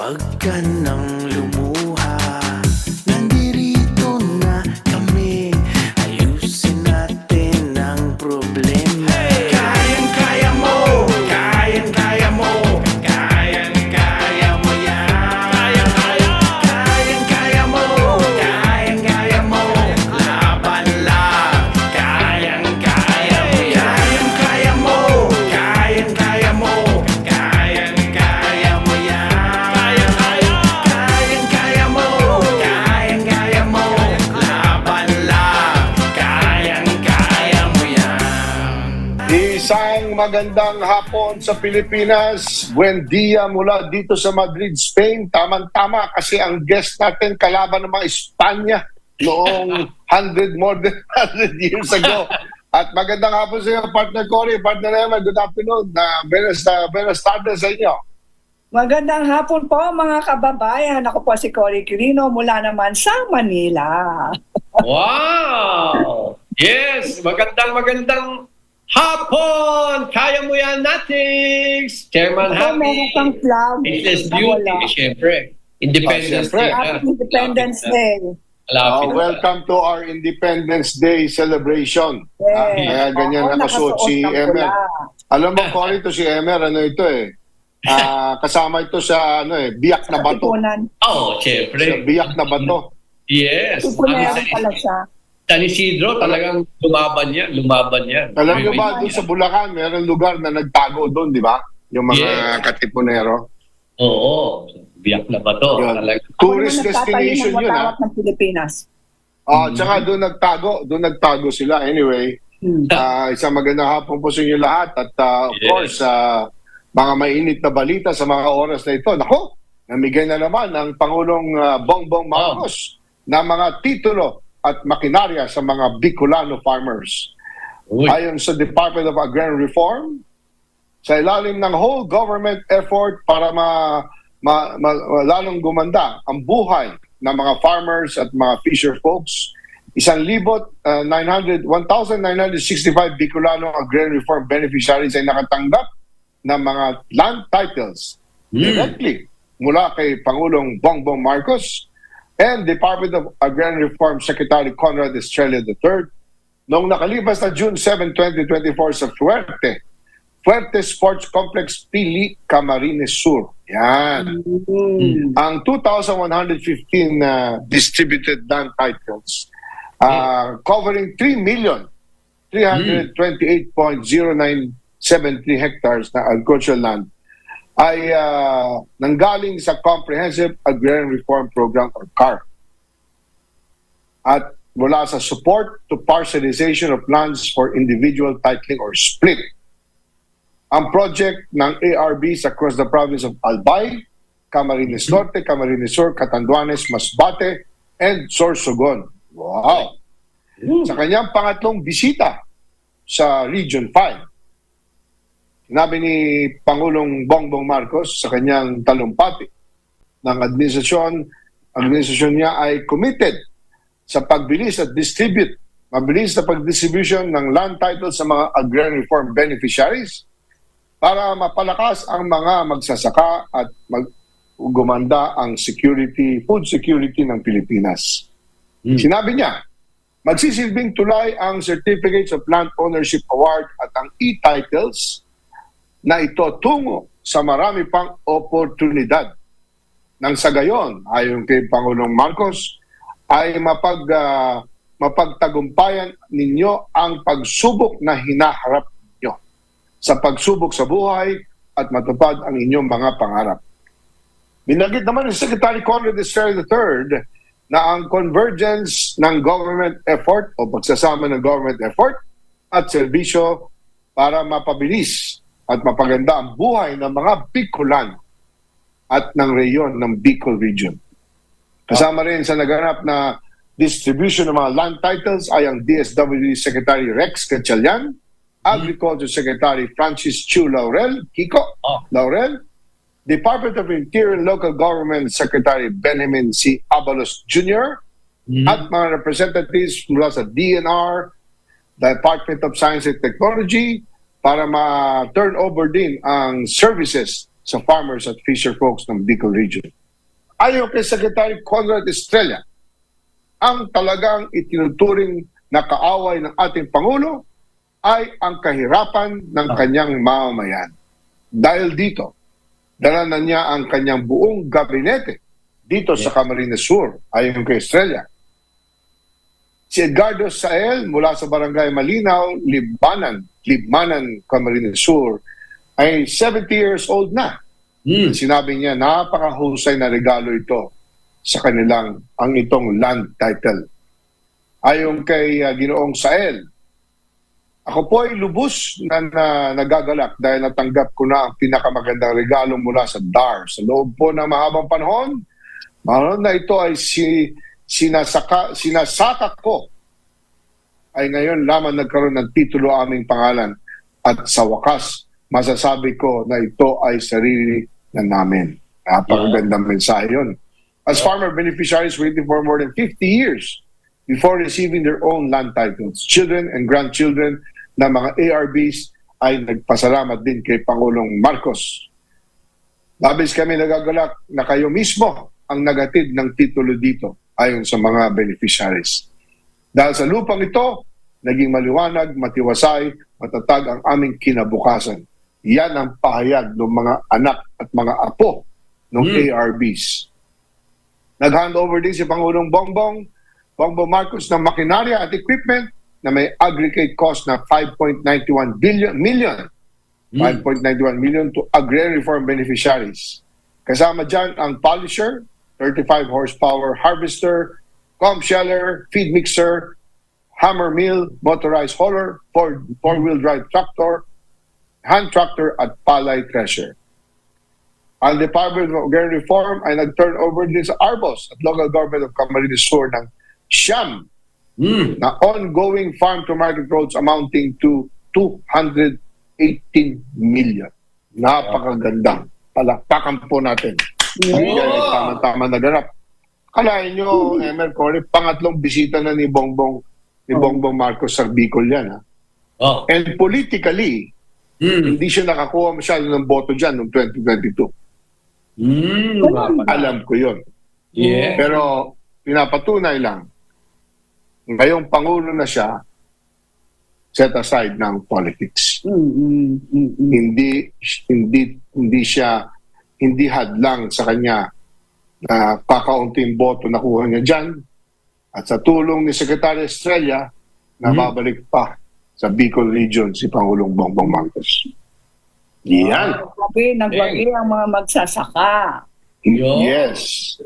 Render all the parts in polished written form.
Huwag ka nang lumuha, nandirito na kami. Ayusin natin ang problema. Kayang-kaya mo, kayang-kaya mo, kayang-kaya mo yan. Kayang-kaya mo, kayang-kaya mo, laban lang. Kayang-kaya mo yan. Kayang-kaya mo, kayang-kaya mo, kayang-kaya mo yan. Kayang-kaya mo, kayang-kaya mo, laban lang. Kayang-kaya mo yan. Isang magandang hapon sa Pilipinas. Buen dia mula dito sa Madrid, Spain. Tama-tama kasi ang guest natin kalaban ng mga Espanya noong more than 100 years ago. At magandang hapon sa iyo, partner Cory, partner Emma. Good afternoon. Buenas tardes sa inyo. Magandang hapon po mga kababayan. Ako po si Cory Quirino mula naman sa Manila. Wow! Yes! Magandang hapon! Kaya mo yan, Natix! Chairman Ako meron pang Happy! flag. It's na beauty, wala. siyempre. Independence Siyempre. Day. Happy Independence Day. Malapit na. Welcome to our Independence Day celebration. Yes. Kaya ganyan Oo, nakasuot si nakasuot ng Emer. pula. Alam mo, Cory, to si Emer, ano ito eh. Kasama ito sa biyak na bato. Katipunan. Oh, Sa siyempre. biyak na bato. Yes. Katipunan pala siya. San Isidro, talagang lumaban yan. Alam niyo ba, doon sa Bulacan, mayroong lugar na nagtago doon, di ba? Yung mga Yes. katipunero. Oo. Biyak na ba to? Yun. Talagang. Tourist Ako naman nagtatayo destination ng yun, ha? watawat ng Pilipinas. Tsaka doon nagtago sila. Anyway, isang magandang hapon po sa inyo lahat. At of Yes. course, mga mainit na balita sa mga oras na ito. Nako, namigay na naman ang Pangulong Bongbong Marcos na mga titulo at makinarya sa mga Bicolano farmers. Uy. Ayon sa Department of Agrarian Reform, sa ilalim ng whole government effort para lalong gumanda ang buhay ng mga farmers at mga fisher folks, 1,965 Bicolano Agrarian Reform beneficiaries ay nakatanggap ng mga land titles directly mula kay Pangulong Bongbong Marcos and Department of Agrarian Reform Secretary Conrad Estrella III noong nakalipas na June 7, 2024 sa Fuerte Sports Complex, Pili, Camarines Sur. Yan. Ang 2,115 distributed land titles covering 3,328,0973 hectares na agricultural land ay nanggaling sa Comprehensive Agrarian Reform Program or CARP. At mula sa support to parcelization of lands for individual titling or split. Ang project ng ARBs across the province of Albay, Camarines Norte, Camarines Sur, Catanduanes, Masbate, and Sorsogon. Wow! Sa kanyang pangatlong bisita sa Region 5, sinabi ni Pangulong Bongbong Marcos sa kanyang talumpati ng administrasyon niya ay committed sa pagbilis at mabilis na pagdistribution ng land titles sa mga agrarian reform beneficiaries para mapalakas ang mga magsasaka at gumanda ang food security ng Pilipinas. Sinabi niya, magsisilbing tulay ang Certificates of Land Ownership Award at ang e-titles na ito tungo sa marami pang oportunidad. Nang sa gayon, ayon kay Pangulong Marcos, ay mapagtagumpayan ninyo ang pagsubok na hinaharap ninyo sa pagsubok sa buhay at matupad ang inyong mga pangarap. Binanggit naman ni Secretary Conrad Estrella III na ang convergence ng government effort o pagsasama ng government effort at serbisyo para mapabilis at mapaganda ang buhay ng mga Bicolano at ng reyon ng Bicol Region. Kasama rin sa naganap na distribution ng mga land titles ay ang DSWD Secretary Rex Gatchalian, Agriculture Secretary Francis Chu Laurel, Kiko Laurel, Department of Interior and Local Government Secretary Benjamin C. Abalos Jr., at mga representatives mula sa DNR, Department of Science and Technology, para ma-turn over din ang services sa farmers at fisher folks ng Bicol Region. Ayon kay Secretary Conrad Estrella, ang talagang itinuturing na kaaway ng ating Pangulo ay ang kahirapan ng kanyang mamamayan. Dahil dito, dala na niya ang kanyang buong gabinete dito sa Camarines Sur, ayon kay Estrella. Si Edgardo Sael mula sa Barangay Malinaw, Libmanan, Camarines Sur, ay 70 years old na. Sinabi niya, napakahusay na regalo ito sa kanilang ang itong land title. Ayon kay Ginoong Sael, ako po ay lubos na nagagalak dahil natanggap ko na ang pinakamagandang regalo mula sa DAR. Sa loob po ng mahabang panahon na ito ay sinasaka ko, ay ngayon lamang nagkaroon ng titulo aming pangalan. At sa wakas, masasabi ko na ito ay sarili na namin. Napakagandang mensahe yun. As farmer beneficiaries waiting for more than 50 years before receiving their own land titles, children and grandchildren ng mga ARBs ay nagpasalamat din kay Pangulong Marcos. Labis kami nagagalak na kayo mismo ang nagatid ng titulo dito ayon sa mga beneficiaries. Dahil sa lupang ito, naging maliwanag, matiwasay, matatag ang aming kinabukasan. Yan ang pahayag ng mga anak at mga apo ng ARBs. Nag-hand over din si Pangulong Bongbong Marcos ng makinarya at equipment na may aggregate cost na 5.91 million to agrarian reform beneficiaries. Kasama dyan ang polisher, 35 horsepower harvester, comb sheller, feed mixer, hammer mill, motorized hauler, four-wheel drive tractor, hand tractor at palay thresher. Ang Department of Agrarian Reform ay nag-turn over din sa ARBOS at Local Government of Camarines Sur ng siyam na ongoing farm-to-market roads amounting to 218 million. Napakaganda. Palakpakan po natin. Yan ay tama-tama naganap. Kalahin nyo, Emer Corey, pangatlong bisita na ni Bongbong Marcos sa Bicol yan. Ha? And politically, hindi siya nakakuha masyado ng boto dyan noong 2022. Alam ko yun. Yeah. Pero pinapatunay lang, ngayong Pangulo na siya, set aside ng politics. Hindi hadlang sa kanya na kakaunting boto nakuha niya dyan. At sa tulong ni Secretary Estrella, nababalik pa sa Bicol Region si Pangulong Bongbong Marcos. Yan. Nagwagi ang mga magsasaka. Yes.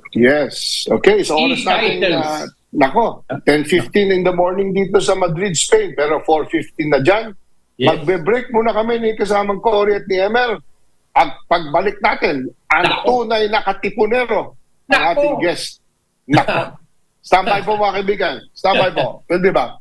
Okay, so oras natin, nako, 10:15 in the morning dito sa Madrid, Spain, pero 4:15 na dyan. Yes. Magbe-break muna kami ni kasamang Cory at ni Emer. At pagbalik natin, ang tunay na katipunero ng ating guest. Nako. Standby po mga kaibigan. Standby po. Pwede ba?